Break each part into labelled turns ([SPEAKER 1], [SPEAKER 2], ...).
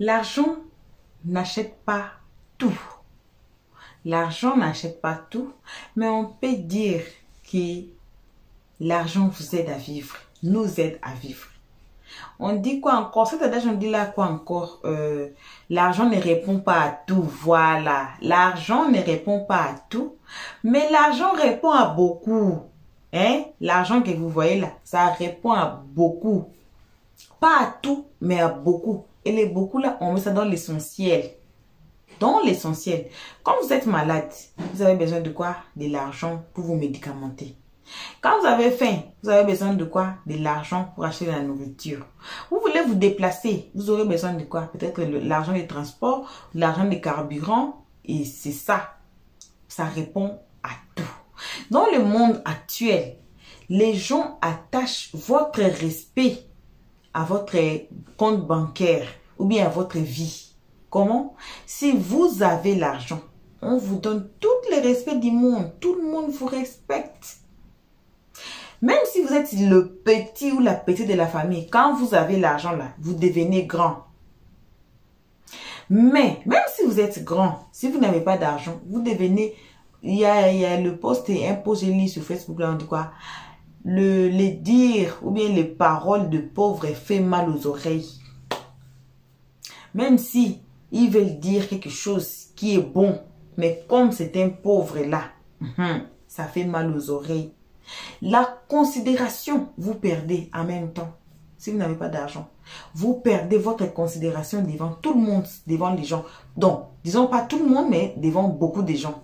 [SPEAKER 1] L'argent n'achète pas tout. L'argent n'achète pas tout, mais on peut dire que l'argent vous aide à vivre, nous aide à vivre. On dit quoi encore? Cet adage, on dit là quoi encore? L'argent ne répond pas à tout. Voilà. L'argent ne répond pas à tout, mais l'argent répond à beaucoup. Hein? L'argent que vous voyez là, ça répond à beaucoup. Pas à tout, mais à beaucoup. Et les beaucoup là, on met ça dans l'essentiel. Dans l'essentiel. Quand vous êtes malade, vous avez besoin de quoi? De l'argent pour vous médicamenter. Quand vous avez faim, vous avez besoin de quoi? De l'argent pour acheter de la nourriture. Vous voulez vous déplacer, vous aurez besoin de quoi? Peut-être l'argent des transports, l'argent des carburants. Et c'est ça. Ça répond à tout. Dans le monde actuel, les gens attachent votre respect à votre compte bancaire ou bien à votre vie. Comment? Si vous avez l'argent, on vous donne tout le respect du monde. Tout le monde vous respecte. Même si vous êtes le petit ou la petite de la famille, quand vous avez l'argent là, vous devenez grand. Mais même si vous êtes grand, si vous n'avez pas d'argent, vous devenez... Il y a le post et un post, j'ai lu sur Facebook, là, on dit quoi? Les dires ou bien les paroles de pauvres fait mal aux oreilles. Même si ils veulent dire quelque chose qui est bon, mais comme c'est un pauvre là, ça fait mal aux oreilles. La considération, vous perdez en même temps. Si vous n'avez pas d'argent, vous perdez votre considération devant tout le monde, devant les gens. Donc, disons pas tout le monde, mais devant beaucoup de gens.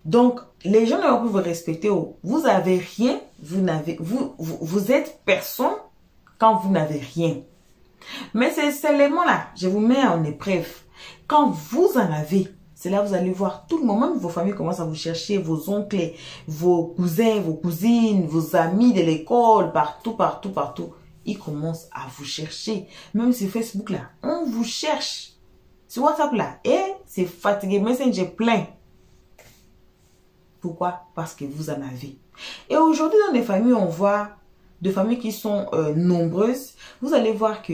[SPEAKER 1] Donc, les gens ne vont pas vous respecter. Vous avez rien, vous êtes personne quand vous n'avez rien. Mais ces éléments-là, je vous mets en épreuve. Quand vous en avez, c'est là que vous allez voir tout le moment, même vos familles commencent à vous chercher, vos oncles, vos cousins, vos cousines, vos amis de l'école, partout, partout, partout. Ils commencent à vous chercher. Même sur Facebook, là, on vous cherche. Sur WhatsApp, là, et c'est fatigué, Messenger plein. Pourquoi? Parce que vous en avez. Et aujourd'hui, dans les familles, on voit des familles qui sont nombreuses. Vous allez voir que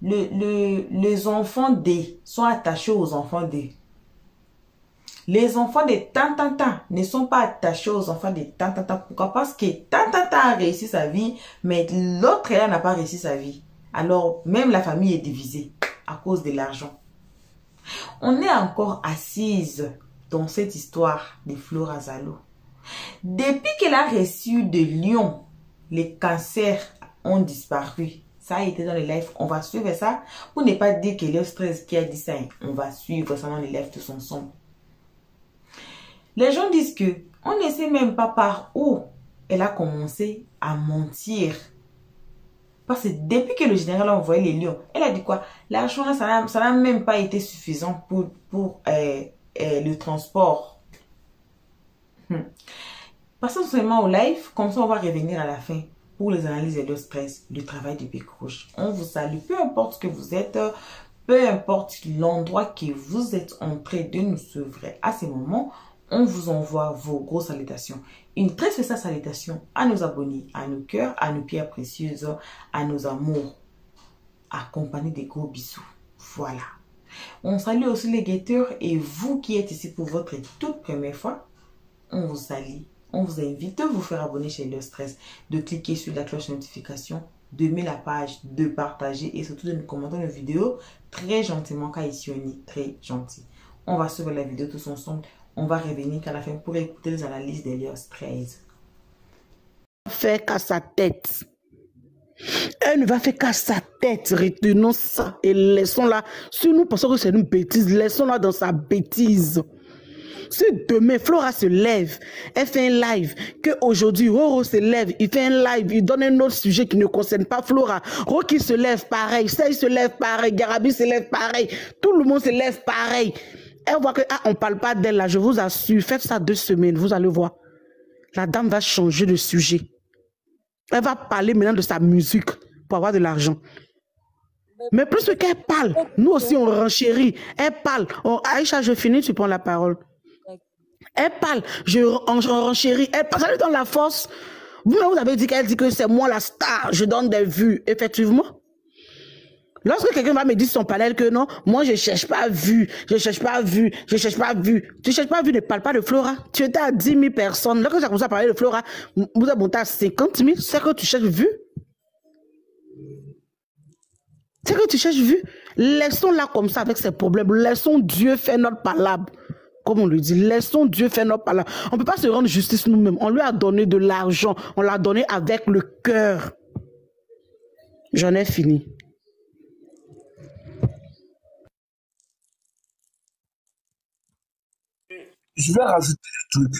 [SPEAKER 1] les enfants D sont attachés aux enfants D. Les enfants de tant ne sont pas attachés aux enfants de tant. Pourquoi? Parce que tant a réussi sa vie, mais l'autre là n'a pas réussi sa vie. Alors, même la famille est divisée à cause de l'argent. On est encore assise dans cette histoire de Flora Zalo. Depuis qu'elle a reçu de Lyon, les cancers ont disparu. Ça a été dans les lives. On va suivre ça. Pour ne pas dire que le stress qui a dit ça, on va suivre ça dans les lives tous ensemble. Les gens disent que on ne sait même pas par où elle a commencé à mentir. Parce que depuis que le général a envoyé les lions, elle a dit quoi? L'argent, ça n'a même pas été suffisant pour le transport. Passons seulement au live, comme ça on va revenir à la fin pour les analyses et le stress, le travail du Bec Rouge. On vous salue, peu importe ce que vous êtes, peu importe l'endroit que vous êtes en train de nous suivre à ce moment, on vous envoie vos grosses salutations. Une très spéciale salutation à nos abonnés, à nos cœurs, à nos pierres précieuses, à nos amours, accompagnés des gros bisous. Voilà. On salue aussi les guetteurs et vous qui êtes ici pour votre toute première fois, on vous salue. On vous invite de vous faire abonner chez Le Stress, de cliquer sur la cloche de notification, de mettre la page, de partager et surtout de nous commenter nos vidéos très gentiment car ici on est très gentil. On va suivre la vidéo tous ensemble. On va revenir à la fin pour écouter les analyses d'Elios 13.
[SPEAKER 2] Faire qu'à sa tête. Elle ne va faire qu'à sa tête. Retenons ça et laissons-la. Si nous pensons que c'est une bêtise, laissons-la dans sa bêtise. Si demain Flora se lève, elle fait un live, que aujourd'hui Roro se lève, il fait un live, il donne un autre sujet qui ne concerne pas Flora. Rocky se lève pareil, Sey se lève pareil, Garabi se lève pareil, tout le monde se lève pareil. Elle voit que on ne parle pas d'elle là, je vous assure, faites ça 2 semaines, vous allez voir. La dame va changer de sujet. Elle va parler maintenant de sa musique pour avoir de l'argent. Mais plus qu'elle parle, nous aussi on renchérit. Elle parle. Aïcha, je finis, tu prends la parole. Elle parle, on renchérit, elle parle, elle donne la force. Vous avez dit qu'elle dit que c'est moi la star, je donne des vues, effectivement. Lorsque quelqu'un va me dire sur son panel que non, moi je cherche pas vu, je cherche pas vu, je cherche pas vu. Tu cherches pas vu, ne parle pas de Flora. Tu étais à 10 000 personnes. Lorsque tu as commencé à parler de Flora, vous avez monté à 50 000, c'est que tu cherches vu. C'est que tu cherches vu. Laissons-la comme ça avec ses problèmes. Laissons Dieu faire notre palabre. Comme on le dit, laissons Dieu faire notre palabre. On ne peut pas se rendre justice nous-mêmes. On lui a donné de l'argent. On l'a donné avec le cœur. J'en ai fini.
[SPEAKER 3] Je vais rajouter un truc.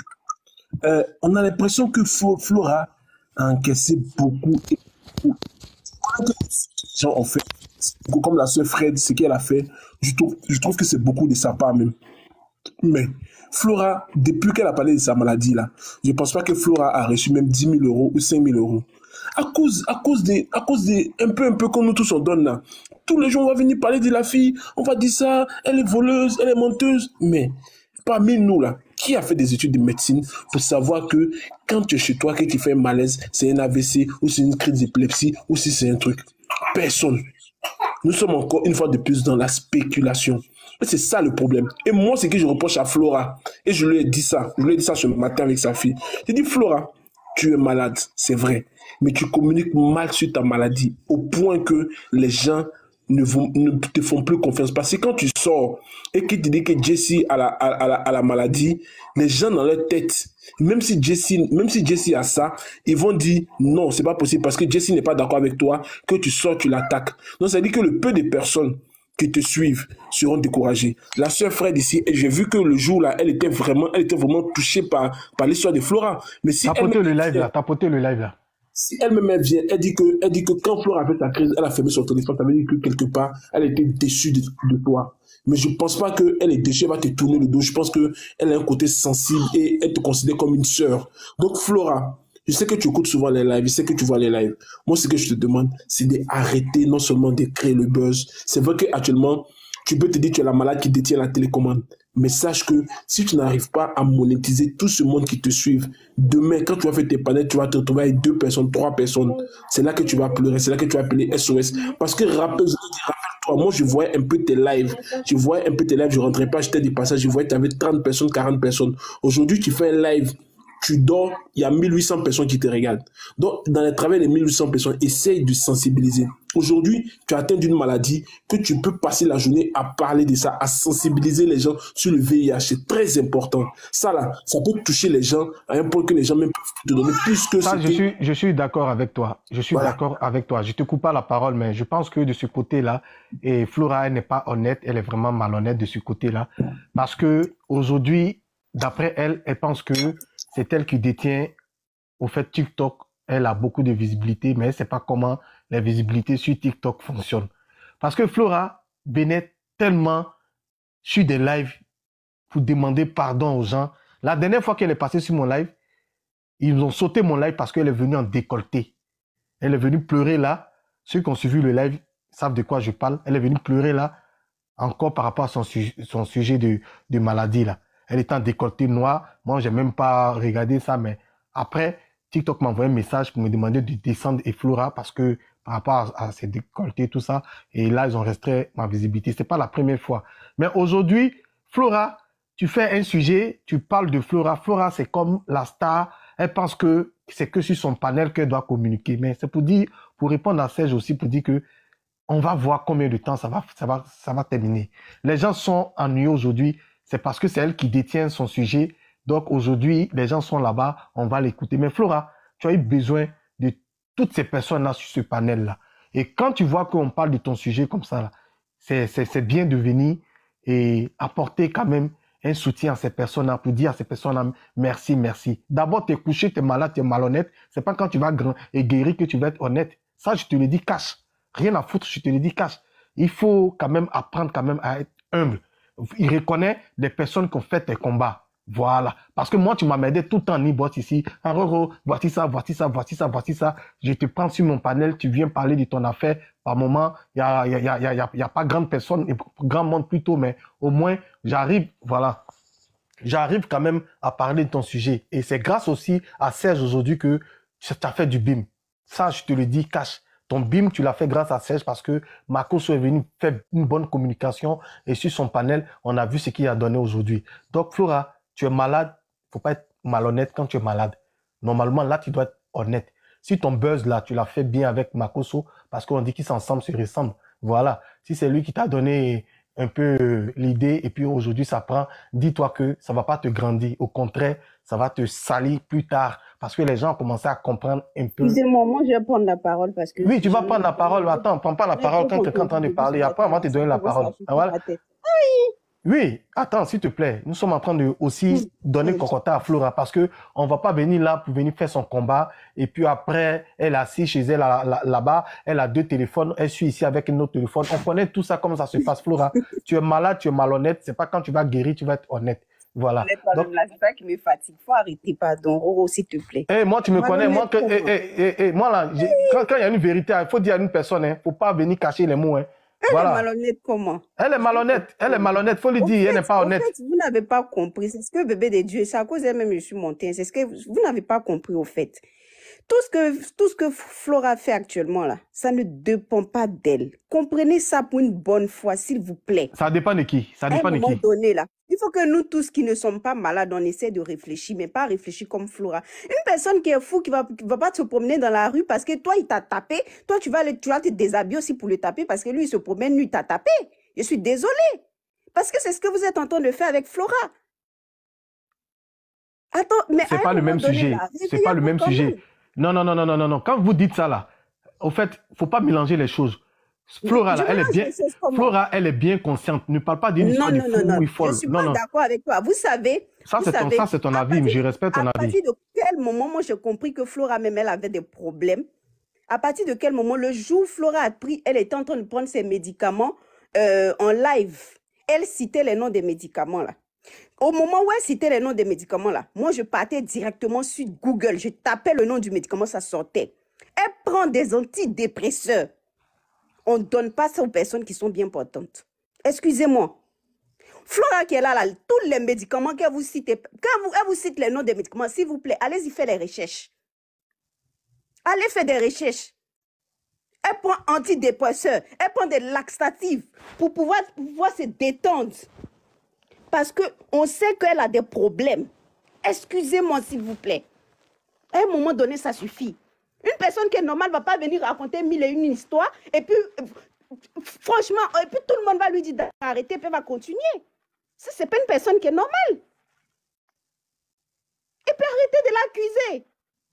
[SPEAKER 3] On a l'impression que Flora a encaissé beaucoup. Les gens ont fait, comme la sœur Fred, ce qu'elle a fait, je trouve que c'est beaucoup de sa part même. Mais Flora, depuis qu'elle a parlé de sa maladie, là, je ne pense pas que Flora a reçu même 10 000 euros ou 5 000 euros. À cause des, un peu comme nous tous on donne là. Tous les jours, on va venir parler de la fille, on va dire ça, elle est voleuse, elle est menteuse. Mais parmi nous là, qui a fait des études de médecine pour savoir que quand tu es chez toi, que tu fais un malaise, c'est un AVC ou c'est une crise d'épilepsie ou si c'est un truc? Personne. Nous sommes encore une fois de plus dans la spéculation. C'est ça le problème. Et moi, c'est que je reproche à Flora. Et je lui ai dit ça. Je lui ai dit ça ce matin avec sa fille. J'ai dit, Flora, tu es malade, c'est vrai. Mais tu communiques mal sur ta maladie au point que les gens ne te font plus confiance. Parce que quand tu sors et qu'ils te disent que Jessie a la maladie, les gens dans leur tête, même si Jessie a ça, ils vont dire non, c'est pas possible parce que Jessie n'est pas d'accord avec toi, que tu sors, tu l'attaques. Donc ça veut dire que le peu de personnes qui te suivent seront découragées. La sœur Fred ici, j'ai vu que le jour là, elle était vraiment touchée par l'histoire de Flora. Mais si
[SPEAKER 4] tapotez le live là.
[SPEAKER 3] Si elle-même vient, elle dit que quand Flora a fait sa crise, elle a fermé son téléphone, ça veut dire que quelque part, elle était déçue de toi. Mais je ne pense pas qu'elle est déçue, elle va te tourner le dos. Je pense qu'elle a un côté sensible et elle te considère comme une sœur. Donc Flora, je sais que tu écoutes souvent les lives, je sais que tu vois les lives. Moi, ce que je te demande, c'est d'arrêter non seulement de créer le buzz. C'est vrai qu'actuellement, tu peux te dire que tu es la malade qui détient la télécommande. Mais sache que si tu n'arrives pas à monétiser tout ce monde qui te suit, demain, quand tu vas faire tes panels, tu vas te retrouver avec 2 personnes, 3 personnes. C'est là que tu vas pleurer, c'est là que tu vas appeler SOS. Parce que rappelle-toi, moi, je voyais un peu tes lives. Je rentrais pas, j'étais des passages, je voyais que tu avais 30 personnes, 40 personnes. Aujourd'hui, tu fais un live. Tu dors, il y a 1800 personnes qui te regardent. Donc, dans le travail des 1800 personnes, essaye de sensibiliser. Aujourd'hui, tu as atteint d'une maladie que tu peux passer la journée à parler de ça, à sensibiliser les gens sur le VIH. C'est très important. Ça, là, ça peut toucher les gens à un point que les gens même peuvent te donner plus que
[SPEAKER 4] ça. Je suis d'accord avec toi. D'accord avec toi. Je te coupe pas la parole, mais je pense que de ce côté-là, et Flora, elle n'est pas honnête, elle est vraiment malhonnête de ce côté-là. Parce que aujourd'hui, d'après elle, elle pense que c'est elle qui détient, au fait, TikTok. Elle a beaucoup de visibilité, mais elle ne sait pas comment la visibilité sur TikTok fonctionne. Parce que Flora venait tellement sur des lives pour demander pardon aux gens. La dernière fois qu'elle est passée sur mon live, ils ont sauté mon live parce qu'elle est venue en décolleté. Elle est venue pleurer là. Ceux qui ont suivi le live savent de quoi je parle. Elle est venue pleurer là, encore par rapport à son sujet de maladie là. Elle était en décolleté noir. Moi, j'ai même pas regardé ça, mais après, TikTok m'a envoyé un message pour me demander de descendre et Flora parce que par rapport à ses décolletés, tout ça. Et là, ils ont restreint ma visibilité. C'est pas la première fois. Mais aujourd'hui, Flora, tu fais un sujet, tu parles de Flora. Flora, c'est comme la star. Elle pense que c'est que sur son panel qu'elle doit communiquer. Mais c'est pour répondre à Serge aussi, pour dire que on va voir combien de temps ça va terminer. Les gens sont ennuyés aujourd'hui. C'est parce que c'est elle qui détient son sujet. Donc aujourd'hui, les gens sont là-bas, on va l'écouter. Mais Flora, tu as eu besoin de toutes ces personnes-là sur ce panel-là. Et quand tu vois qu'on parle de ton sujet comme ça, là, c'est bien de venir et apporter quand même un soutien à ces personnes-là pour dire à ces personnes-là merci, merci. D'abord, tu es couché, tu es malade, tu es malhonnête. C'est pas quand tu vas guérir que tu vas être honnête. Ça, je te le dis cash. Rien à foutre, je te le dis cash. Il faut quand même apprendre quand même à être humble. Il reconnaît les personnes qui ont fait tes combats. Voilà. Parce que moi, tu m'as aidé tout le temps, ni boss ici. Voici ça, voici ça, voici ça, voici ça. Je te prends sur mon panel, tu viens parler de ton affaire. Par moment, il y a pas grande personne, grand monde plutôt, mais au moins, j'arrive, voilà. J'arrive quand même à parler de ton sujet. Et c'est grâce aussi à Serge aujourd'hui que ça t'a fait du bim. Ça, je te le dis, cash. Ton BIM, tu l'as fait grâce à Serge parce que Makoso est venu faire une bonne communication et sur son panel, on a vu ce qu'il a donné aujourd'hui. Donc, Flora, tu es malade. Il ne faut pas être malhonnête quand tu es malade. Normalement, là, tu dois être honnête. Si ton buzz, là, tu l'as fait bien avec Makoso parce qu'on dit qu'ils s'ensemble, se ressemblent. Voilà. Si c'est lui qui t'a donné un peu l'idée et puis aujourd'hui, ça prend, dis-toi que ça ne va pas te grandir. Au contraire, ça va te salir plus tard parce que les gens ont commencé à comprendre un peu.
[SPEAKER 5] Excusez-moi, moi je vais prendre la parole parce que...
[SPEAKER 4] Oui, tu vas prendre la parole. Attends, prends pas la parole quand quelqu'un est en train de parler. Après, on va te donner la parole. Voilà. Oui, attends, s'il te plaît. Nous sommes en train de aussi donner cocotta à Flora parce que on va pas venir là pour venir faire son combat et puis après, elle est assise chez elle là-bas, elle a 2 téléphones, elle suit ici avec un autre téléphone. On connaît tout ça, comment ça se passe, Flora. Tu es malade, tu es malhonnête. C'est pas quand tu vas guérir, tu vas être honnête. Voilà.
[SPEAKER 5] Donc, c'est ça qui me fatigue. Faut arrêter, pardon. Roro, s'il te plaît.
[SPEAKER 4] Moi, tu me connais. Moi, moi là, quand il y a une vérité, il faut dire à une personne, hein, faut pas venir cacher les mots. Hein.
[SPEAKER 5] Elle
[SPEAKER 4] voilà.
[SPEAKER 5] est malhonnête comment?
[SPEAKER 4] Elle est malhonnête. Elle est malhonnête. Faut lui dire, elle n'est pas honnête.
[SPEAKER 5] En fait, vous n'avez pas compris. C'est ce que bébé de Dieu, c'est à cause d'elle-même je suis montée. C'est ce que vous n'avez pas compris au fait. Tout ce que Flora fait actuellement là, ça ne dépend pas d'elle. Comprenez ça pour une bonne fois, s'il vous plaît.
[SPEAKER 4] Ça dépend de qui? Ça dépend de qui?
[SPEAKER 5] À un moment donné là, il faut que nous tous qui ne sommes pas malades, on essaie de réfléchir, mais pas réfléchir comme Flora. Une personne qui est fou, qui va pas se promener dans la rue parce que toi, il t'a tapé. Toi, tu vas te déshabiller aussi pour le taper parce que lui, il se promène, lui, il t'a tapé. Je suis désolée. Parce que c'est ce que vous êtes en train de faire avec Flora. Attends, mais
[SPEAKER 4] c'est pas le même sujet. C'est pas le même sujet. Non. Quand vous dites ça là, au fait, faut pas mélanger les choses. Flora, là, elle est bien consciente. Ne parle pas d'une histoire de fou ou folle.
[SPEAKER 5] Je suis pas d'accord avec toi. Vous savez.
[SPEAKER 4] Ça, c'est ton avis, mais je respecte ton avis.
[SPEAKER 5] À partir de quel moment, moi, j'ai compris que Flora, même, elle avait des problèmes. À partir de quel moment, le jour où Flora a pris, elle était en train de prendre ses médicaments en live. Elle citait les noms des médicaments, là. Au moment où elle citait les noms des médicaments, là, moi, je partais directement sur Google. Je tapais le nom du médicament, ça sortait. Elle prend des antidépresseurs. On ne donne pas ça aux personnes qui sont bien portantes. Excusez-moi. Flora qui est là, tous les médicaments qu'elle vous cite, quand elle vous cite les noms des médicaments, s'il vous plaît, allez-y faire les recherches. Allez faire des recherches. Elle prend antidépresseurs, elle prend des laxatifs pour pouvoir se détendre. Parce qu'on sait qu'elle a des problèmes. Excusez-moi, s'il vous plaît. À un moment donné, ça suffit. Une personne qui est normale ne va pas venir raconter 1001 histoires et puis, franchement, et puis tout le monde va lui dire d'arrêter et puis elle va continuer. Ça, c'est pas une personne qui est normale. Et puis arrêtez de l'accuser.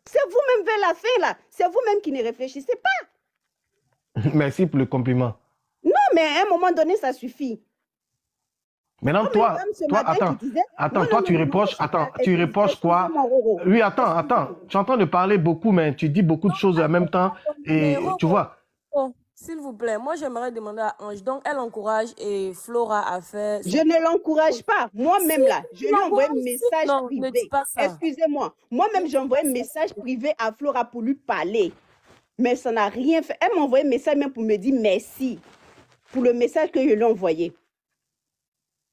[SPEAKER 5] C'est vous-même qui l'avez fait là. C'est vous-même qui ne réfléchissez pas.
[SPEAKER 4] Merci pour le compliment.
[SPEAKER 5] Non, mais à un moment donné, ça suffit.
[SPEAKER 4] Maintenant, toi, tu reproches quoi? Oui, attends. Tu es en train de parler beaucoup, mais tu dis beaucoup de choses en même temps. Et tu vois.
[SPEAKER 6] Oh, s'il vous plaît, moi, j'aimerais demander à Ange. Donc, elle encourage et Flora à faire...
[SPEAKER 5] Je ne l'encourage pas. Moi-même, là, je lui envoie un message privé. Excusez-moi. Moi-même, j'envoie un message privé à Flora pour lui parler. Mais ça n'a rien fait. Elle m'a envoyé un message même pour me dire merci pour le message que je lui ai envoyé.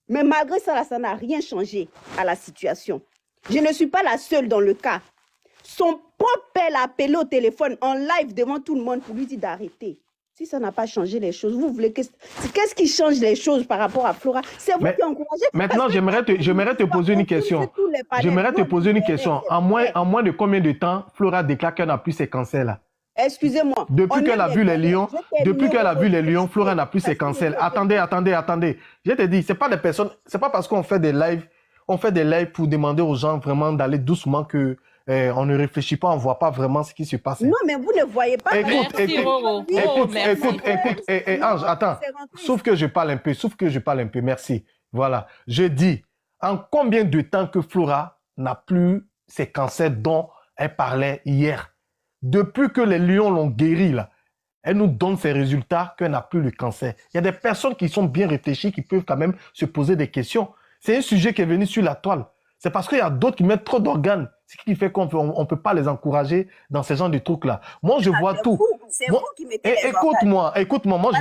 [SPEAKER 5] Mais malgré ça, ça n'a rien changé à la situation. Je ne suis pas la seule dans le cas. Son propre père l'a appelé au téléphone en live devant tout le monde pour lui dire d'arrêter. Si ça n'a pas changé les choses, vous voulez qu'est-ce qui change les choses par rapport à Flora? C'est vous qui encouragez.
[SPEAKER 4] Maintenant, j'aimerais te poser une question. J'aimerais te poser une question. En moins de combien de temps Flora déclare qu'elle n'a plus ses cancers là?
[SPEAKER 5] Excusez-moi.
[SPEAKER 4] Depuis qu'elle a vu les lions, Flora n'a plus ses cancers. Attendez. Je te dis, c'est pas des personnes, c'est pas parce qu'on fait des lives, pour demander aux gens vraiment d'aller doucement que on ne réfléchit pas, on voit pas vraiment ce qui se passe.
[SPEAKER 5] Non, mais vous ne voyez pas.
[SPEAKER 4] Écoute, Ange, attends. Sauf que je parle un peu, merci. Voilà. Je dis, en combien de temps que Flora n'a plus ces cancers dont elle parlait hier? Depuis que les lions l'ont guéri, là, elle nous donne ces résultats qu'elle n'a plus le cancer. Il y a des personnes qui sont bien réfléchies, qui peuvent quand même se poser des questions. C'est un sujet qui est venu sur la toile. C'est parce qu'il y a d'autres qui mettent trop d'organes. Ce qui fait qu'on ne peut pas les encourager dans ce genre de trucs-là. Moi, je vois tout.
[SPEAKER 5] C'est vous qui mettez les
[SPEAKER 4] organes. Écoute-moi, moi, je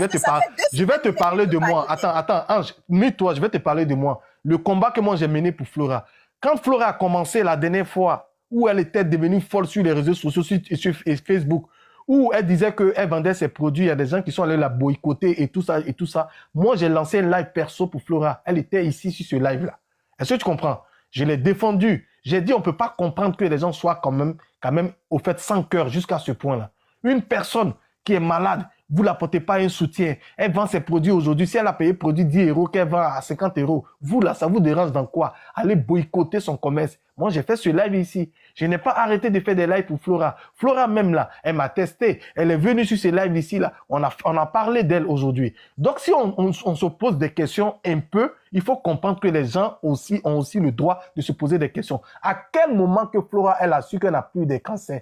[SPEAKER 4] vais te parler de moi. Attends, Ange, mets-toi, je vais te parler de moi. Le combat que moi j'ai mené pour Flora. Quand Flora a commencé la dernière fois, où elle était devenue folle sur les réseaux sociaux, sur Facebook, où elle disait qu'elle vendait ses produits, il y a des gens qui sont allés la boycotter et tout ça et tout ça. Moi, j'ai lancé un live perso pour Flora. Elle était ici sur ce live-là. Est-ce que tu comprends? Je l'ai défendu. J'ai dit, on ne peut pas comprendre que les gens soient quand même au fait sans cœur jusqu'à ce point-là. Une personne qui est malade, vous n'apportez pas un soutien. Elle vend ses produits aujourd'hui. Si elle a payé produit 10 euros, qu'elle vend à 50 euros, vous là, ça vous dérange dans quoi? Allez boycotter son commerce. Moi, j'ai fait ce live ici. Je n'ai pas arrêté de faire des lives pour Flora. Flora même là, elle m'a testé. Elle est venue sur ce live ici là. On a parlé d'elle aujourd'hui. Donc, si on se pose des questions un peu, il faut comprendre que les gens aussi ont aussi le droit de se poser des questions. À quel moment que Flora, elle a su qu'elle n'a plus de cancer?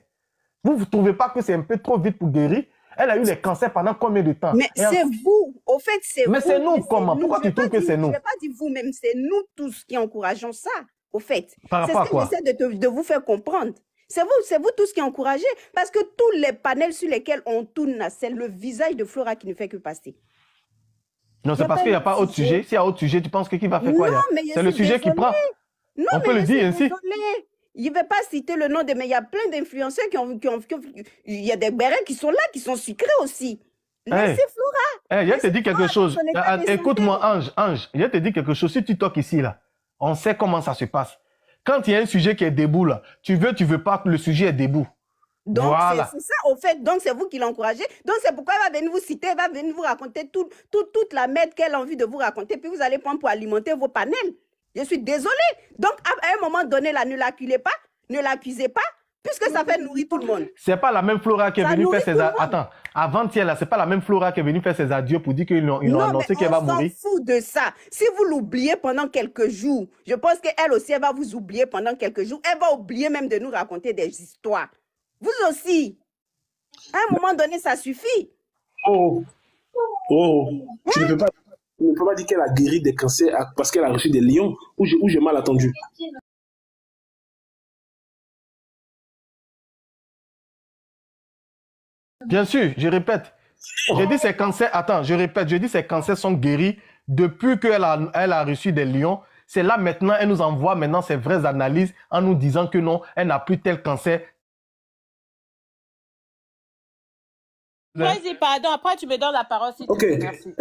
[SPEAKER 4] Vous ne trouvez pas que c'est un peu trop vite pour guérir? Elle a eu les cancers pendant combien de temps?
[SPEAKER 5] Mais c'est vous, au fait, c'est vous.
[SPEAKER 4] Mais c'est nous, comment? Pourquoi tu trouves que c'est nous?
[SPEAKER 5] Je ne vais pas dire vous-même, c'est nous tous qui encourageons ça, au fait.
[SPEAKER 4] Par rapport à quoi?
[SPEAKER 5] C'est ce que j'essaie de vous faire comprendre. C'est vous tous qui encouragez. Parce que tous les panels sur lesquels on tourne, c'est le visage de Flora qui ne fait que passer.
[SPEAKER 4] Non, c'est parce qu'il n'y a pas autre sujet. S'il y a autre sujet, tu penses que qui va faire quoi? C'est le sujet qui prend.
[SPEAKER 5] Non,
[SPEAKER 4] on peut le dire ainsi.
[SPEAKER 5] Je ne vais pas citer le nom mais il y a plein d'influenceurs il y a des bérets qui sont là, qui sont sucrés aussi. Laissez Flora.
[SPEAKER 4] Je te dis quelque chose. Écoute-moi, Ange, je te dis quelque chose. Si tu toques ici, là, on sait comment ça se passe. Quand il y a un sujet qui est debout, là, tu veux pas que le sujet est debout.
[SPEAKER 5] Donc,
[SPEAKER 4] voilà.
[SPEAKER 5] c'est ça, au fait. Donc, c'est vous qui l'encouragez. Donc, c'est pourquoi elle va venir vous citer, elle va venir vous raconter toute la merde qu'elle a envie de vous raconter. Puis, vous allez prendre pour alimenter vos panels. Je suis désolée. Donc, à un moment donné, là, ne l'acculez pas, ne l'accusez pas, puisque ça fait nourrir tout le monde.
[SPEAKER 4] C'est pas la même Flora qui est venue faire ses... Attends, avant-hier, là, c'est pas la même Flora qui est venue faire ses adieux pour dire qu'ils ont annoncé qu'elle va mourir.
[SPEAKER 5] On s'en fout de ça. Si vous l'oubliez pendant quelques jours, je pense qu'elle aussi, elle va vous oublier pendant quelques jours. Elle va oublier même de nous raconter des histoires. Vous aussi. À un moment donné, ça suffit.
[SPEAKER 3] Tu ne peux pas dire qu'elle a guéri des cancers parce qu'elle a reçu des lions ou j'ai mal attendu.
[SPEAKER 4] Bien sûr, je répète. J'ai dit ces cancers, attends, je répète, je dis ces cancers sont guéris depuis qu'elle a reçu des lions. C'est là maintenant, elle nous envoie maintenant ses vraies analyses en nous disant que non, elle n'a plus tel cancer.
[SPEAKER 6] Vas-y, pardon, après tu me donnes la parole si tu veux. Merci.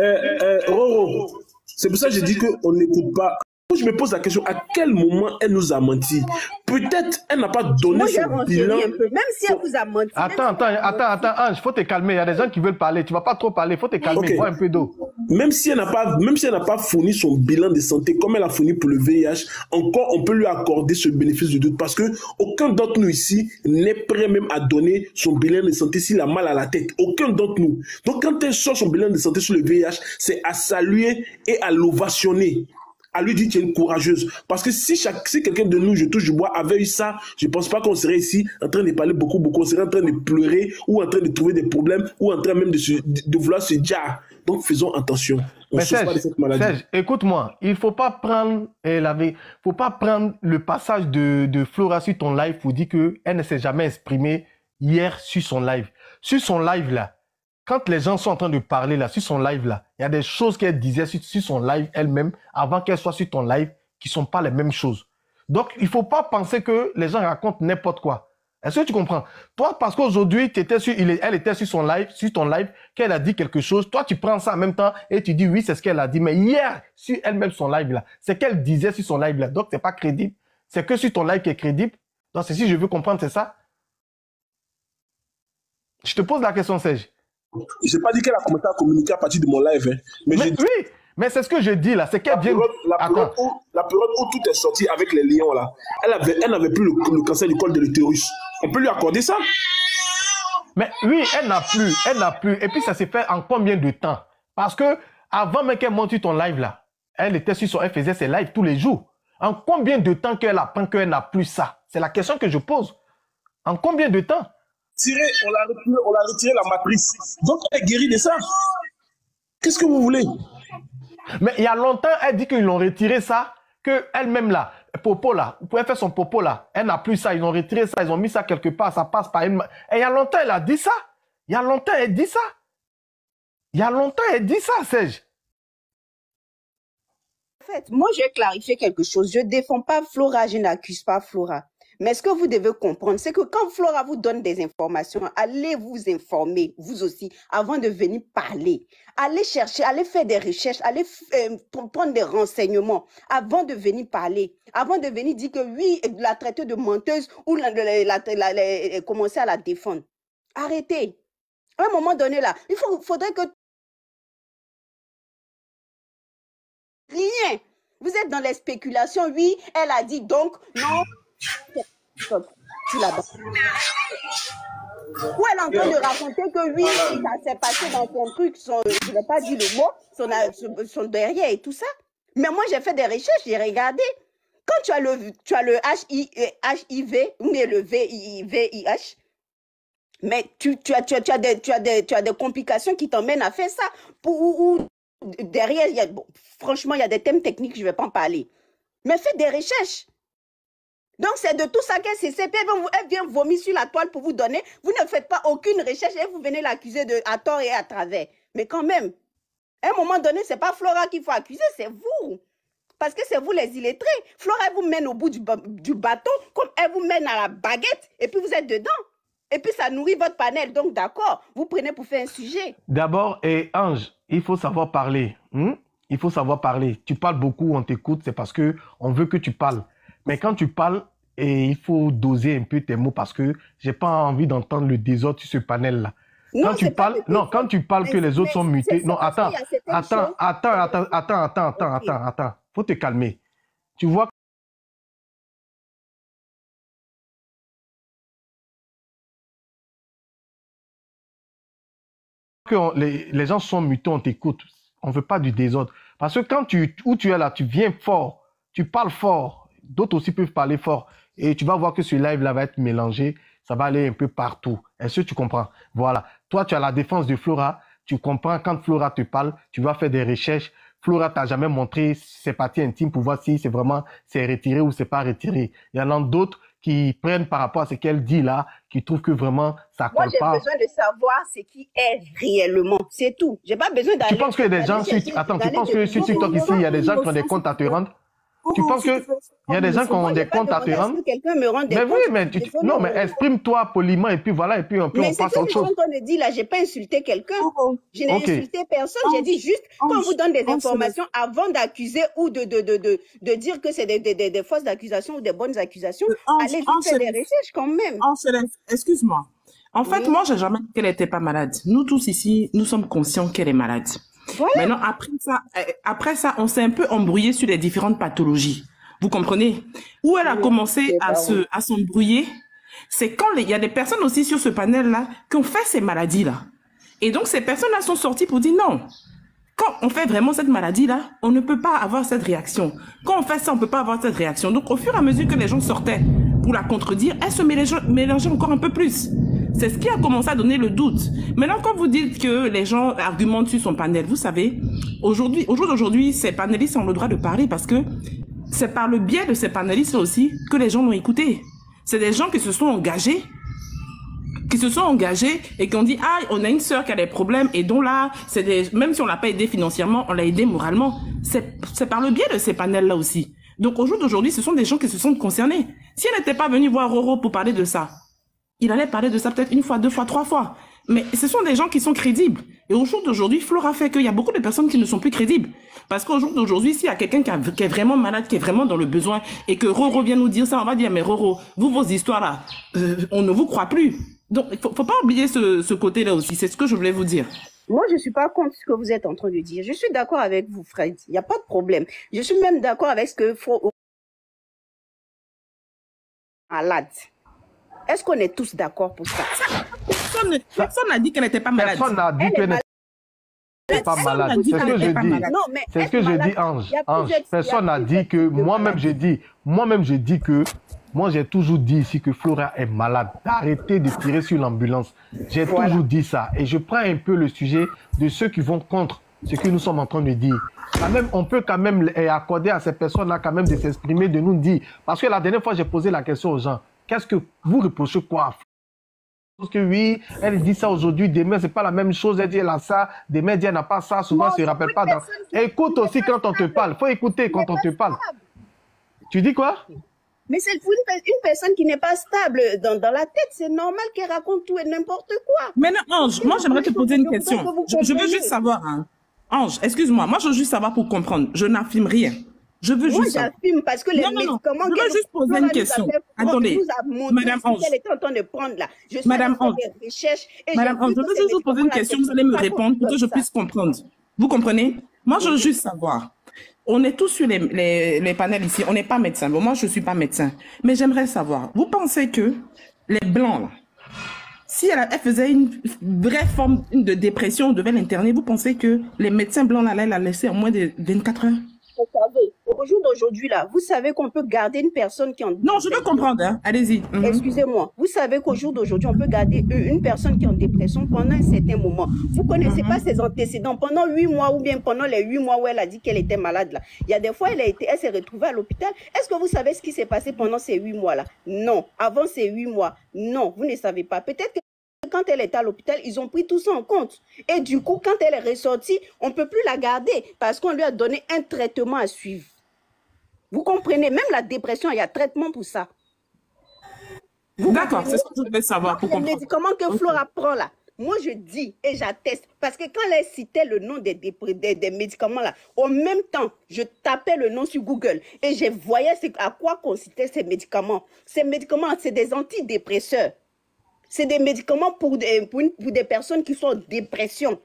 [SPEAKER 3] Roro, c'est pour ça que je dis qu'on n'écoute pas. Je me pose la question, à quel moment elle nous a menti? Peut-être elle n'a pas donné son bilan.
[SPEAKER 5] Un peu, même si elle vous a menti.
[SPEAKER 4] Attends, Ange, faut te calmer. Il y a des gens qui veulent parler. Tu vas pas trop parler. Faut te calmer. Bois un peu d'eau.
[SPEAKER 3] Même si elle n'a pas fourni son bilan de santé comme elle a fourni pour le VIH, encore on peut lui accorder ce bénéfice de doute parce que aucun d'entre nous ici n'est prêt même à donner son bilan de santé s'il a mal à la tête. Aucun d'entre nous. Donc quand elle sort son bilan de santé sur le VIH, c'est à saluer et à l'ovationner. À lui dire tu es une courageuse. Parce que si quelqu'un de nous, je touche du bois, avait eu ça, je ne pense pas qu'on serait ici en train de parler beaucoup. On serait en train de pleurer ou en train de trouver des problèmes ou en train même de vouloir se dire. Donc faisons attention. On ne souffre pas de cette maladie.
[SPEAKER 4] Serge, écoute-moi, il ne faut pas prendre le passage de Flora sur ton live pour dire qu'elle ne s'est jamais exprimée hier sur son live. Sur son live là, quand les gens sont en train de parler là, sur son live là, il y a des choses qu'elle disait sur son live elle-même, avant qu'elle soit sur ton live, qui ne sont pas les mêmes choses. Donc, il ne faut pas penser que les gens racontent n'importe quoi. Est-ce que tu comprends? Toi, parce qu'aujourd'hui, elle était sur ton live, qu'elle a dit quelque chose, toi, tu prends ça en même temps et tu dis oui, c'est ce qu'elle a dit. Mais hier, sur elle-même, son live là, c'est qu'elle disait sur son live là. Donc, ce n'est pas crédible. C'est que sur ton live qui est crédible. Donc, c'est si je veux comprendre, c'est ça? Je te pose la question, Serge.
[SPEAKER 3] Je n'ai pas dit qu'elle a commencé à communiquer à partir de mon live. Hein. Mais
[SPEAKER 4] oui, mais c'est ce que je dis là. C'est qu'elle vient.
[SPEAKER 3] La période où tout est sorti avec les lions là, elle n'avait plus le cancer du col de l'utérus. On peut lui accorder ça?
[SPEAKER 4] Mais oui, elle n'a plus. Et puis ça s'est fait en combien de temps? Parce que avant même qu'elle monte sur ton live là, elle faisait ses lives tous les jours. En combien de temps qu'elle apprend qu'elle n'a plus ça? C'est la question que je pose. En combien de temps?
[SPEAKER 3] On l'a retiré la matrice. Donc, elle est guérie de ça. Qu'est-ce que vous voulez?
[SPEAKER 4] Mais il y a longtemps, elle dit qu'ils l'ont retiré ça, qu'elle-même là, popo là, vous pouvez faire son popo là, elle n'a plus ça, ils ont retiré ça, ils ont mis ça quelque part, ça passe par une... Et il y a longtemps, elle a dit ça. Il y a longtemps, elle dit ça. Il y a longtemps, elle dit ça, Serge.
[SPEAKER 5] En fait, moi, j'ai clarifié quelque chose. Je ne défends pas Flora, je n'accuse pas Flora. Mais ce que vous devez comprendre, c'est que quand Flora vous donne des informations, allez vous informer, vous aussi, avant de venir parler. Allez chercher, allez faire des recherches, allez prendre des renseignements avant de venir parler. Avant de venir dire que oui, la traiter de menteuse ou commencer à la défendre. Arrêtez. À un moment donné, là, faudrait que rien. Vous êtes dans les spéculations. Oui, elle a dit donc, non. Tu l'as. Ou elle est en train de raconter que oui, ça s'est passé dans son truc, je ne vais pas dire le mot, son derrière et tout ça. Mais moi, j'ai fait des recherches, j'ai regardé. Quand tu as le HIV ou le VIH, mais tu as des complications qui t'emmènent à faire ça. Derrière, franchement, il y a des thèmes techniques, je ne vais pas en parler. Mais faites des recherches. Donc, c'est de tout ça qu'elle CCP, elle vient vomir sur la toile pour vous donner. Vous ne faites pas aucune recherche et vous venez l'accuser à tort et à travers. Mais quand même, à un moment donné, ce n'est pas Flora qu'il faut accuser, c'est vous. Parce que c'est vous les illettrés. Flora, elle vous mène au bout du bateau, comme elle vous mène à la baguette, et puis vous êtes dedans. Et puis ça nourrit votre panel. Donc, d'accord, vous prenez pour faire un sujet.
[SPEAKER 4] D'abord, Ange, il faut savoir parler. Il faut savoir parler. Tu parles beaucoup, on t'écoute, c'est parce qu'on veut que tu parles. Mais quand tu parles, il faut doser un peu tes mots parce que j'ai pas envie d'entendre le désordre sur ce panel-là. Quand tu parles, que les autres sont mutés. Non, attends. Faut te calmer. Tu vois que les gens sont mutés, on t'écoute. On veut pas du désordre. Parce que quand tu es là, tu viens fort, tu parles fort. D'autres aussi peuvent parler fort. Et tu vas voir que ce live-là va être mélangé. Ça va aller un peu partout. Est-ce que tu comprends? Voilà. Toi, tu as la défense de Flora. Tu comprends quand Flora te parle, tu vas faire des recherches. Flora t'a jamais montré ses parties intimes pour voir si c'est retiré ou c'est pas retiré. Il y en a d'autres qui prennent par rapport à ce qu'elle dit là, qui trouvent que vraiment ça colle pas.
[SPEAKER 5] Moi, j'ai besoin de savoir ce qui est réellement. C'est tout. J'ai pas besoin d'aller...
[SPEAKER 4] Tu penses que des gens... Attends, tu penses que sur TikTok ici, il y a des gens qui ont des comptes à te rendre? Tu penses qu'il y a des gens qui ont des comptes à te rendre? Mais oui, mais non, mais exprime-toi poliment et puis voilà, et puis on passe à autre chose.
[SPEAKER 5] Mais c'est ce que je dis là, j'ai pas insulté quelqu'un. Je n'ai insulté personne. J'ai dit juste qu'on vous donne des informations avant d'accuser ou de dire que c'est des fausses accusations ou des bonnes accusations. Allez faire des recherches quand même.
[SPEAKER 7] Excuse-moi. En fait, moi, j'ai jamais dit qu'elle n'était pas malade. Nous tous ici, nous sommes conscients qu'elle est malade. Voilà. Maintenant, après ça, on s'est un peu embrouillé sur les différentes pathologies. Vous comprenez? Où elle a commencé à s'embrouiller, c'est quand il y a des personnes aussi sur ce panel-là qui ont fait ces maladies-là. Et donc, ces personnes-là sont sorties pour dire non. Quand on fait vraiment cette maladie-là, on ne peut pas avoir cette réaction. Quand on fait ça, on ne peut pas avoir cette réaction. Donc, au fur et à mesure que les gens sortaient pour la contredire, elle se mélangeait encore un peu plus. C'est ce qui a commencé à donner le doute. Maintenant, quand vous dites que les gens argumentent sur son panel, vous savez, au jour d'aujourd'hui, ces panélistes ont le droit de parler parce que c'est par le biais de ces panélistes aussi que les gens l'ont écouté. C'est des gens qui se sont engagés et qui ont dit, ah, on a une sœur qui a des problèmes et dont là, même si on l'a pas aidé financièrement, on l'a aidé moralement. C'est par le biais de ces panels-là aussi. Donc, au jour d'aujourd'hui, ce sont des gens qui se sont concernés. Si elle n'était pas venue voir Roro pour parler de ça, il allait parler de ça peut-être une fois, deux fois, trois fois. Mais ce sont des gens qui sont crédibles. Et au jour d'aujourd'hui, Flora fait qu'il y a beaucoup de personnes qui ne sont plus crédibles. Parce qu'au jour d'aujourd'hui, s'il y a quelqu'un qui est vraiment malade, qui est vraiment dans le besoin, et que Roro vient nous dire ça, on va dire, mais Roro, vos histoires là, on ne vous croit plus. Donc, il faut pas oublier ce côté-là aussi. C'est ce que je voulais vous dire.
[SPEAKER 5] Moi, je ne suis pas contre ce que vous êtes en train de dire. Je suis d'accord avec vous, Fred. Il n'y a pas de problème. Je suis même d'accord avec ce que malade. Est-ce qu'on est tous d'accord pour ça?
[SPEAKER 7] Personne n'a dit qu'elle n'était pas malade.
[SPEAKER 4] Personne n'a dit qu'elle n'était pas malade. C'est ce que je dis. C'est ce que je dis, Ange. Personne n'a dit que... Moi-même, j'ai dit que... Moi, j'ai toujours dit ici que Flora est malade. Arrêtez de tirer sur l'ambulance. J'ai toujours dit ça. Et je prends un peu le sujet de ceux qui vont contre ce que nous sommes en train de dire. Quand même, on peut quand même accorder à ces personnes-là quand même de s'exprimer, de nous dire. Parce que la dernière fois, j'ai posé la question aux gens. Qu'est-ce que vous reprochez quoi? Parce que oui, elle dit ça aujourd'hui, demain c'est pas la même chose, elle dit elle a ça, demain elle dit elle n'a pas ça, souvent elle se rappelle pas. Écoute aussi quand on te parle, faut écouter quand on te parle. Tu dis quoi?
[SPEAKER 5] Mais c'est pour une personne qui n'est pas stable dans la tête. C'est normal qu'elle raconte tout et n'importe quoi.
[SPEAKER 7] Mais non, Ange, moi j'aimerais te poser une question. Je veux juste savoir, hein. Ange, excuse-moi, moi je veux juste savoir pour comprendre. Je n'affirme rien. Je veux juste savoir.
[SPEAKER 5] Moi j'affirme parce que les médicaments...
[SPEAKER 7] Je veux juste poser une question. Attendez, Madame Ange.
[SPEAKER 5] Elle est en train de prendre là. Je suis
[SPEAKER 7] Madame Ange.
[SPEAKER 5] des recherches et
[SPEAKER 7] Madame Ange, je veux juste vous poser une question, vous allez me répondre pour que je puisse comprendre. Vous comprenez? Moi je veux juste savoir. On est tous sur les panels ici, on n'est pas médecin. Bon, moi je ne suis pas médecin. Mais j'aimerais savoir, vous pensez que les Blancs là, si elle faisait une vraie forme de dépression, on devait l'interner, vous pensez que les médecins blancs là, la laisser en moins de 24 heures?
[SPEAKER 5] Vous savez, au jour d'aujourd'hui là, vous savez qu'on peut garder une personne qui en...
[SPEAKER 7] Non, je veux comprendre, hein. Allez-y.
[SPEAKER 5] Excusez-moi, vous savez qu'au jour d'aujourd'hui, on peut garder une personne qui est en dépression pendant un certain moment. Vous ne connaissez pas ses antécédents. Pendant 8 mois ou bien pendant les 8 mois où elle a dit qu'elle était malade là. Il y a des fois, elle s'est retrouvée à l'hôpital. Est-ce que vous savez ce qui s'est passé pendant ces 8 mois là? Non. Avant ces 8 mois, non, vous ne savez pas. Peut-être que quand elle était à l'hôpital, ils ont pris tout ça en compte. Et du coup, quand elle est ressortie, on ne peut plus la garder parce qu'on lui a donné un traitement à suivre. Vous comprenez? Même la dépression, il y a traitement pour ça.
[SPEAKER 7] D'accord, c'est ce que je voulais savoir pour comprendre.
[SPEAKER 5] Les médicaments que Flora prend là, moi je dis et j'atteste, parce que quand elle citait le nom des médicaments là, en même temps, je tapais le nom sur Google et je voyais à quoi consistaient ces médicaments. Ces médicaments, c'est des antidépresseurs. C'est des médicaments pour des personnes qui sont en dépression.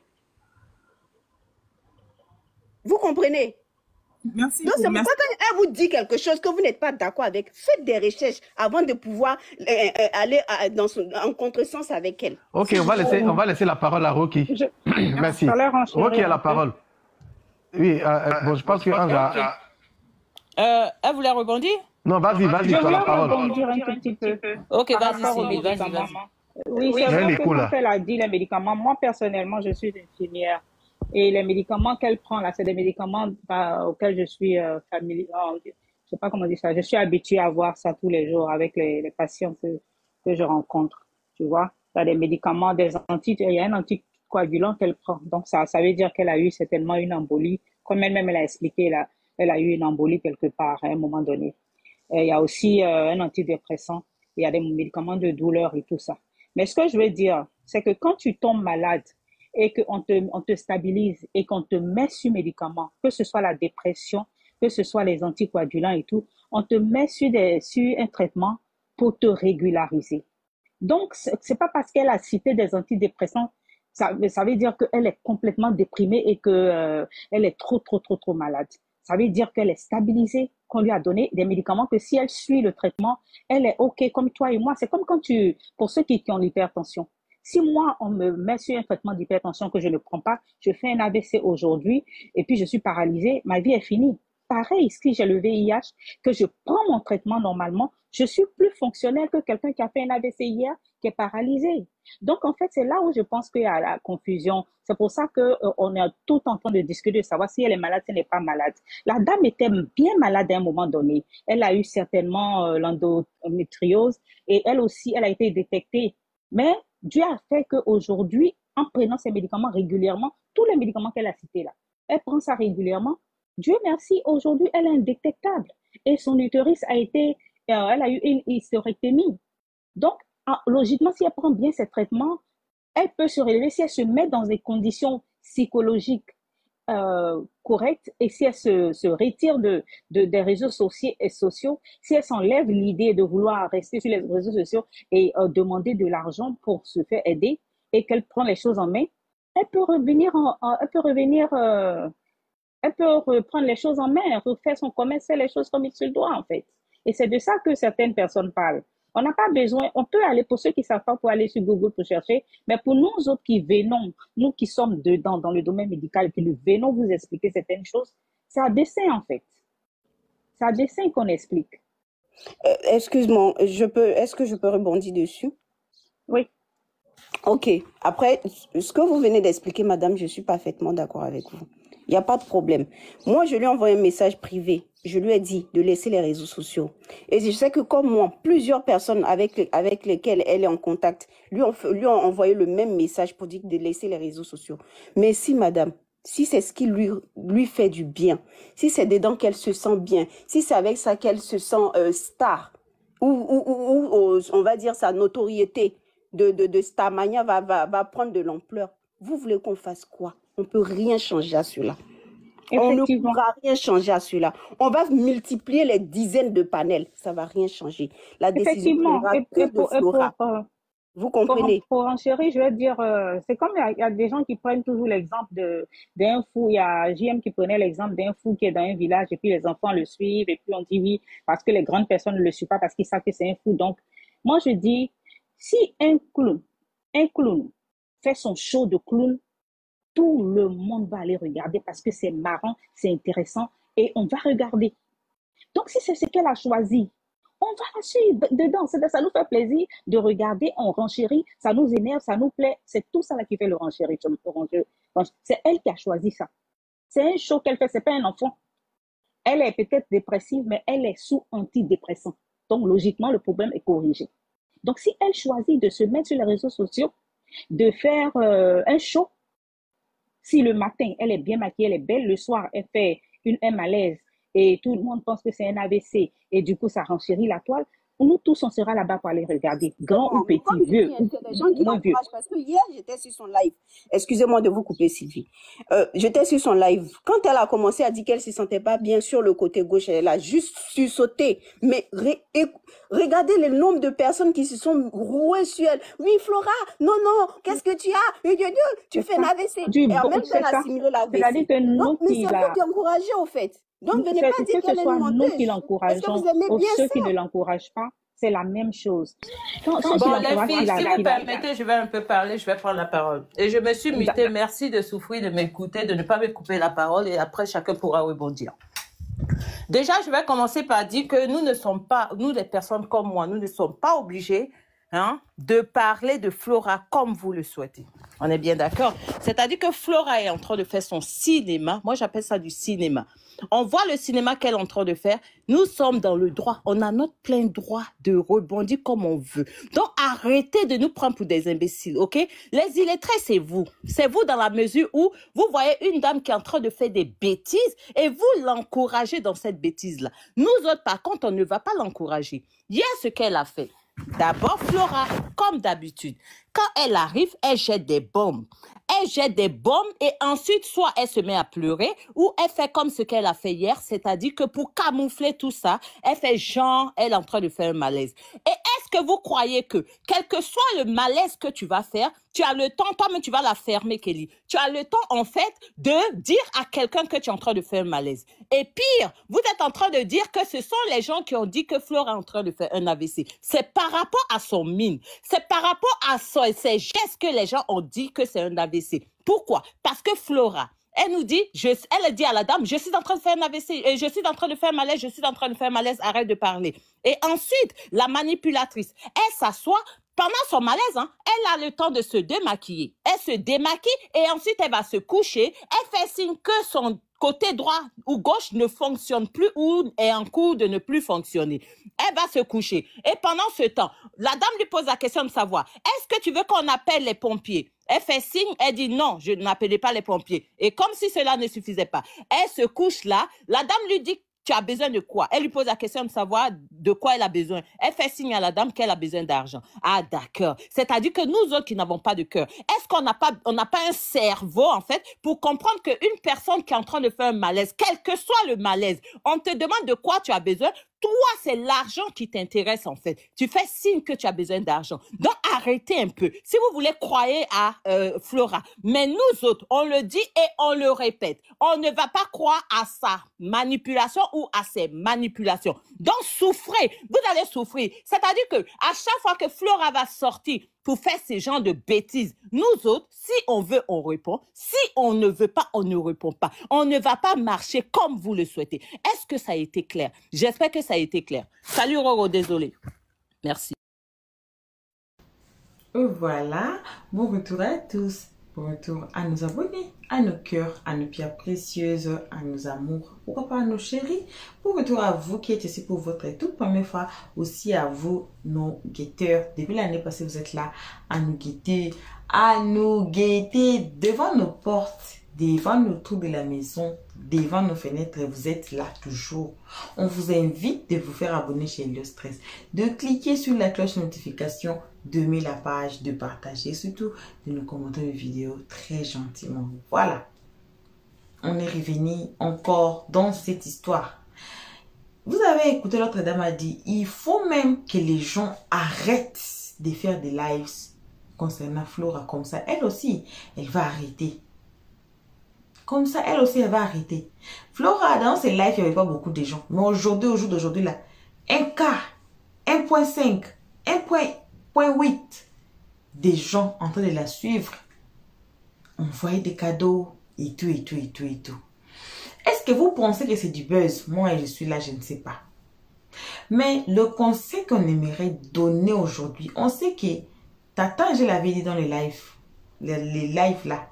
[SPEAKER 5] Vous comprenez?
[SPEAKER 7] Merci.
[SPEAKER 5] Donc, c'est pourquoi quand elle vous dit quelque chose que vous n'êtes pas d'accord avec, faites des recherches avant de pouvoir aller en contresens avec elle.
[SPEAKER 4] Ok, on va laisser la parole à Rocky. Merci. Rocky a la parole. Oui, bon, je pense que Ange a...
[SPEAKER 8] Elle voulait rebondir?
[SPEAKER 4] Non, vas-y, tu as la parole.
[SPEAKER 9] Je voulais rebondir un tout petit peu.
[SPEAKER 8] Ok, vas-y, vas-y.
[SPEAKER 9] Oui, c'est vrai que quand elle a dit les médicaments, moi personnellement, je suis infirmière. Et les médicaments qu'elle prend là, c'est des médicaments auxquels je suis familière. Je sais pas comment dire ça. Je suis habituée à voir ça tous les jours avec les patients que je rencontre. Tu vois, il y a des médicaments, il y a un anticoagulant qu'elle prend. Donc ça veut dire qu'elle a eu certainement une embolie. Comme elle-même elle a expliqué là, elle a eu une embolie quelque part à un moment donné. Et il y a aussi un antidépressant. Il y a des médicaments de douleur et tout ça. Mais ce que je veux dire, c'est que quand tu tombes malade et qu'on te stabilise et qu'on te met sur médicaments, que ce soit la dépression, que ce soit les anticoagulants et tout, on te met sur un traitement pour te régulariser. Donc, c'est pas parce qu'elle a cité des antidépressants, ça veut dire qu'elle est complètement déprimée et qu'elle est trop malade. Ça veut dire qu'elle est stabilisée, qu'on lui a donné des médicaments que si elle suit le traitement, elle est OK comme toi et moi. C'est comme quand pour ceux qui ont l'hypertension. Si moi, on me met sur un traitement d'hypertension que je ne prends pas, je fais un AVC aujourd'hui et puis je suis paralysée, ma vie est finie. Pareil, si j'ai le VIH, que je prends mon traitement normalement, je suis plus fonctionnelle que quelqu'un qui a fait un AVC hier, qui est paralysé. Donc, en fait, c'est là où je pense qu'il y a la confusion. C'est pour ça qu'on est tout en train de discuter, de savoir si elle est malade, si elle n'est pas malade. La dame était bien malade à un moment donné. Elle a eu certainement l'endométriose et elle aussi, elle a été détectée. Mais Dieu a fait qu'aujourd'hui, en prenant ces médicaments régulièrement, tous les médicaments qu'elle a cités là, elle prend ça régulièrement. Dieu merci, aujourd'hui, elle est indétectable. Et son utérus elle a eu une hystérectomie. Donc, logiquement, si elle prend bien ces traitements, elle peut se relever si elle se met dans des conditions psychologiques correctes et si elle se retire des réseaux sociaux, si elle s'enlève l'idée de vouloir rester sur les réseaux sociaux et demander de l'argent pour se faire aider et qu'elle prend les choses en main, elle peut reprendre les choses en main, refaire son commerce, faire les choses comme il se doit en fait. Et c'est de ça que certaines personnes parlent. On n'a pas besoin, on peut aller, pour ceux qui ne savent pas, pour aller sur Google pour chercher, mais pour nous autres qui venons, nous qui sommes dedans, dans le domaine médical, qui nous venons vous expliquer certaines choses, c'est à dessein en fait. C'est à dessein qu'on explique.
[SPEAKER 5] Excuse-moi, est-ce que je peux rebondir dessus?
[SPEAKER 9] Oui.
[SPEAKER 5] Ok. Après, ce que vous venez d'expliquer, madame, je suis parfaitement d'accord avec vous. Il n'y a pas de problème. Moi, je lui ai envoyé un message privé. Je lui ai dit de laisser les réseaux sociaux. Et je sais que comme moi, plusieurs personnes avec lesquelles elle est en contact lui ont envoyé le même message pour dire de laisser les réseaux sociaux. Mais si, madame, si c'est ce qui lui fait du bien, si c'est dedans qu'elle se sent bien, si c'est avec ça qu'elle se sent star, ou on va dire sa notoriété de Starmania va prendre de l'ampleur, vous voulez qu'on fasse quoi? On ne peut rien changer à cela. On ne pourra rien changer à cela. On va multiplier les dizaines de panels. Ça ne va rien changer. La décision prendra que de Flora. Vous comprenez?
[SPEAKER 9] Pour enchérir, je vais dire, c'est comme il y a des gens qui prennent toujours l'exemple d'un fou. Il y a JM qui prenait l'exemple d'un fou qui est dans un village et puis les enfants le suivent et puis on dit oui parce que les grandes personnes ne le suivent pas parce qu'ils savent que c'est un fou. Donc, moi je dis, si un clown fait son show de clown, tout le monde va aller regarder parce que c'est marrant, c'est intéressant et on va regarder. Donc, si c'est ce qu'elle a choisi, on va la suivre dedans. Ça nous fait plaisir de regarder, on renchérit, ça nous énerve, ça nous plaît. C'est tout ça là qui fait le renchérit. C'est elle qui a choisi ça. C'est un show qu'elle fait, c'est pas un enfant. Elle est peut-être dépressive, mais elle est sous antidépressant. Donc, logiquement, le problème est corrigé. Donc, si elle choisit de se mettre sur les réseaux sociaux, de faire un show, si le matin, elle est bien maquillée, elle est belle, le soir, elle fait un malaise, et tout le monde pense que c'est un AVC et du coup ça renchérit la toile, nous tous on sera là-bas pour aller regarder, grand ou petit, vieux ou moins vieux.
[SPEAKER 5] Parce que hier j'étais sur son live, excusez-moi de vous couper Sylvie, j'étais sur son live, quand elle a commencé à dire qu'elle ne se sentait pas bien sur le côté gauche, elle a juste sursauté, mais regardez le nombre de personnes qui se sont rouées sur elle. Oui Flora, non, qu'est-ce que tu as? Tu fais un AVC. Et en même temps elle a assimilé l'AVC.
[SPEAKER 9] C'est-à-dire que nous
[SPEAKER 5] mais c'est vous qui encouragez au fait. Donc, venez pas dire qu'elle est une menteuse.
[SPEAKER 9] Nous qui l'encourageons, ou ceux qui ne l'encouragent pas, c'est la même chose.
[SPEAKER 8] Bon, les filles, si vous permettez, je vais un peu parler, je vais prendre la parole. Et je me suis mutée, merci de souffrir, de m'écouter, de ne pas me couper la parole, et après, chacun pourra rebondir. Déjà, je vais commencer par dire que nous ne sommes pas, nous les personnes comme moi, nous ne sommes pas obligés de parler de Flora comme vous le souhaitez. On est bien d'accord? C'est-à-dire que Flora est en train de faire son cinéma. Moi, j'appelle ça du cinéma. On voit le cinéma qu'elle est en train de faire. Nous sommes dans le droit. On a notre plein droit de rebondir comme on veut. Donc, arrêtez de nous prendre pour des imbéciles, ok? Les illettrés, c'est vous. C'est vous dans la mesure où vous voyez une dame qui est en train de faire des bêtises et vous l'encouragez dans cette bêtise-là. Nous autres, par contre, on ne va pas l'encourager. Hier, ce qu'elle a fait, d'abord, Flora, comme d'habitude, quand elle arrive, elle jette des bombes. Elle jette des bombes et ensuite, soit elle se met à pleurer ou elle fait comme ce qu'elle a fait hier, c'est-à-dire que pour camoufler tout ça, elle fait genre, elle est en train de faire un malaise. Et est-ce que vous croyez que, quel que soit le malaise que tu vas faire, tu as le temps, toi-même tu vas la fermer, Kelly. Tu as le temps, en fait, de dire à quelqu'un que tu es en train de faire un malaise. Et pire, vous êtes en train de dire que ce sont les gens qui ont dit que Flora est en train de faire un AVC. C'est par rapport à son mine. C'est par rapport à ses gestes que les gens ont dit que c'est un AVC. Pourquoi? Parce que Flora, elle nous dit, elle dit à la dame, je suis en train de faire un AVC, je suis en train de faire un malaise, je suis en train de faire un malaise, arrête de parler. Et ensuite, la manipulatrice, elle s'assoit. Pendant son malaise, elle a le temps de se démaquiller. Elle se démaquille et ensuite elle va se coucher. Elle fait signe que son côté droit ou gauche ne fonctionne plus ou est en cours de ne plus fonctionner. Elle va se coucher. Et pendant ce temps, la dame lui pose la question de savoir, est-ce que tu veux qu'on appelle les pompiers? Elle fait signe, elle dit non, je n'appelais pas les pompiers. Et comme si cela ne suffisait pas, elle se couche là. La dame lui dit, tu as besoin de quoi? Elle lui pose la question de savoir de quoi elle a besoin. Elle fait signe à la dame qu'elle a besoin d'argent. Ah, d'accord. C'est-à-dire que nous autres qui n'avons pas de cœur, est-ce qu'on n'a pas un cerveau, en fait, pour comprendre qu'une personne qui est en train de faire un malaise, quel que soit le malaise, on te demande de quoi tu as besoin, toi, c'est l'argent qui t'intéresse, en fait. Tu fais signe que tu as besoin d'argent. Donc, arrêtez un peu. Si vous voulez, croyez à Flora. Mais nous autres, on le dit et on le répète. On ne va pas croire à sa manipulation ou à ses manipulations. Donc, souffrez. Vous allez souffrir. C'est-à-dire que à chaque fois que Flora va sortir pour faire ces genres de bêtises, nous autres, si on veut, on répond. Si on ne veut pas, on ne répond pas. On ne va pas marcher comme vous le souhaitez. Est-ce que ça a été clair? J'espère que ça a été clair. Salut Roro, désolé. Merci.
[SPEAKER 1] Voilà. Bon retour à tous. Bon retour à nos abonnés, à nos cœurs, à nos pierres précieuses, à nos amours, pourquoi pas à nos chéris. Bon retour à vous qui êtes ici pour votre toute première fois, aussi à vous, nos guetteurs. Depuis l'année passée, vous êtes là à nous guetter devant nos portes. devant nos trous de la maison, devant nos fenêtres, vous êtes là toujours. On vous invite de vous faire abonner chez Helio Stress, de cliquer sur la cloche notification, d'aimer la page, de partager, et surtout de nous commenter une vidéo très gentiment. Voilà. On est revenu encore dans cette histoire. Vous avez écouté, l'autre dame a dit, il faut même que les gens arrêtent de faire des lives concernant Flora comme ça. Elle aussi, elle va arrêter. Comme ça, elle aussi, elle va arrêter. Flora, dans ses lives, il n'y avait pas beaucoup de gens. Mais aujourd'hui, au jour d'aujourd'hui, là, 1K, 1.5, 1.8 des gens en train de la suivre. Envoyer des cadeaux et tout, et tout, et tout, et tout. Est-ce que vous pensez que c'est du buzz? Moi, je suis là, je ne sais pas. Mais le conseil qu'on aimerait donner aujourd'hui, on sait que Tata, je l'avais dit dans les lives. Les lives là.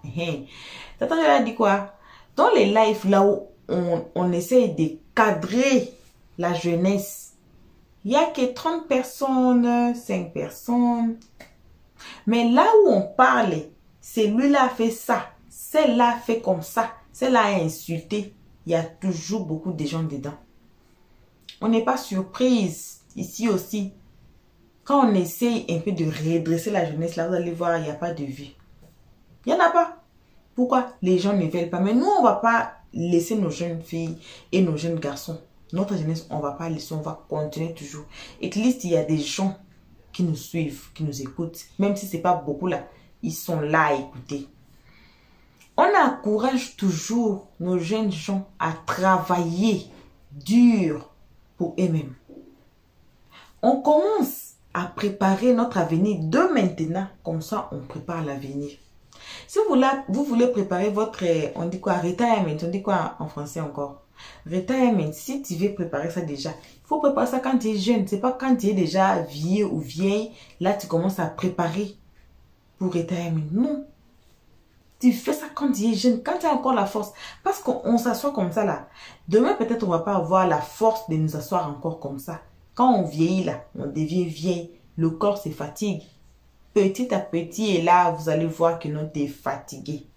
[SPEAKER 1] Tata, je l'ai dit quoi? Dans les lives là où on essaye de cadrer la jeunesse, il n'y a que 30 personnes, 5 personnes. Mais là où on parle, celui-là a fait ça, celle-là a fait comme ça, celle-là a insulté. Il y a toujours beaucoup de gens dedans. On n'est pas surprise ici aussi. Quand on essaye un peu de redresser la jeunesse, là, vous allez voir, il n'y a pas de vie. Il n'y en a pas. Pourquoi? Les gens ne veulent pas. Mais nous, on ne va pas laisser nos jeunes filles et nos jeunes garçons. Notre jeunesse, on ne va pas laisser, on va continuer toujours. Et at least, il y a des gens qui nous suivent, qui nous écoutent. Même si ce n'est pas beaucoup là, ils sont là à écouter. On encourage toujours nos jeunes gens à travailler dur pour eux-mêmes. On commence à préparer notre avenir de maintenant. Comme ça, on prépare l'avenir. Si vous voulez préparer votre, on dit quoi, retirement, on dit quoi en français encore? Retirement, si tu veux préparer ça déjà, il faut préparer ça quand tu es jeune. C'est pas quand tu es déjà vieux ou vieille, là tu commences à préparer pour retirement. Non. Tu fais ça quand tu es jeune, quand tu as encore la force. Parce qu'on s'assoit comme ça là. Demain peut-être on ne va pas avoir la force de nous asseoir encore comme ça. Quand on vieillit là, on devient vieille, le corps se fatigue. Petit à petit, et là, vous allez voir que non, tu es fatigué.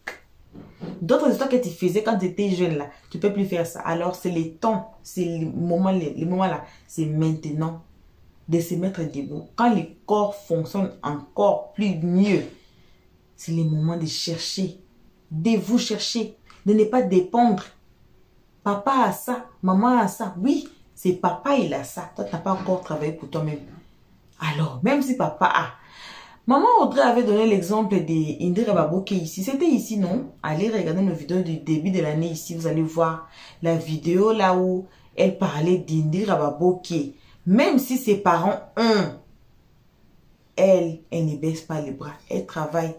[SPEAKER 1] D'autres histoires que tu faisais quand tu étais jeune là, tu ne peux plus faire ça. Alors, c'est le temps, c'est les moments là, c'est maintenant de se mettre debout. Quand le corps fonctionne encore plus mieux, c'est le moment de chercher, de vous chercher, de ne pas dépendre. Papa a ça, maman a ça. Oui, c'est papa, il a ça. Toi, tu n'as pas encore travaillé pour toi-même. Alors, même si papa a... Maman Audrey avait donné l'exemple d'Indira Baboke ici. C'était ici, non? Allez regarder nos vidéos du début de l'année ici. Vous allez voir la vidéo là où elle parlait d'Indira Baboke. Même si ses parents ont, elle ne baisse pas les bras. Elle travaille.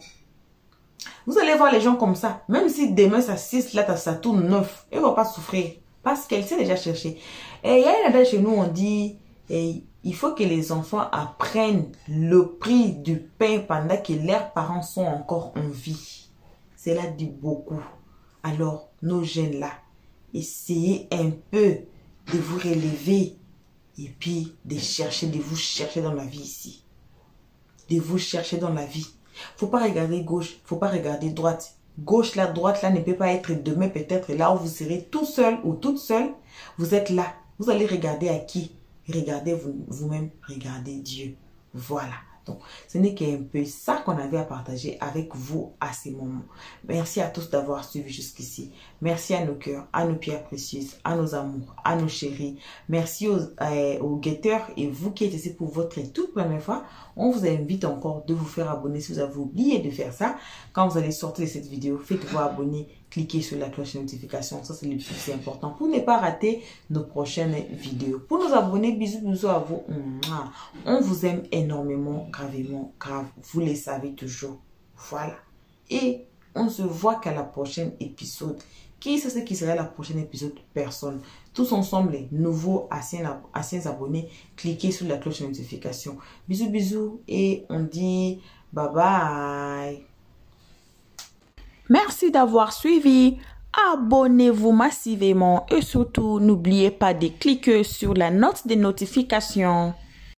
[SPEAKER 1] Vous allez voir les gens comme ça. Même si demain ça 6 là, ça tourne 9. Elle ne va pas souffrir. Parce qu'elle sait déjà chercher. Et il y a une adage chez nous, on dit... il faut que les enfants apprennent le prix du pain pendant que leurs parents sont encore en vie. Cela dit beaucoup. Alors, nos jeunes là, essayez un peu de vous relever et puis de vous chercher dans la vie ici. De vous chercher dans la vie. Faut pas regarder gauche, faut pas regarder droite. Gauche là, droite là ne peut pas être demain peut-être là où vous serez tout seul ou toute seule. Vous êtes là. Vous allez regarder à qui? Regardez vous-même, regardez Dieu. Voilà. Donc, ce n'est qu'un peu ça qu'on avait à partager avec vous à ces moments. Merci à tous d'avoir suivi jusqu'ici. Merci à nos cœurs, à nos pierres précieuses, à nos amours, à nos chéris. Merci aux guetteurs et vous qui êtes ici pour votre toute première fois. On vous invite encore de vous faire abonner si vous avez oublié de faire ça. Quand vous allez sortir de cette vidéo, faites-vous abonner. Cliquez sur la cloche de notification. Ça, c'est le plus important pour ne pas rater nos prochaines vidéos. Pour nous abonner, bisous à vous. On vous aime énormément, gravement, grave. Vous le savez toujours. Voilà. Et on se voit qu'à la prochaine épisode. Qui sait ce qui sera la prochaine épisode? Personne. Tous ensemble, nouveaux, anciens abonnés, cliquez sur la cloche de notification. Bisous et on dit bye bye.
[SPEAKER 2] Merci d'avoir suivi. Abonnez-vous massivement et surtout n'oubliez pas de cliquer sur la note de notification.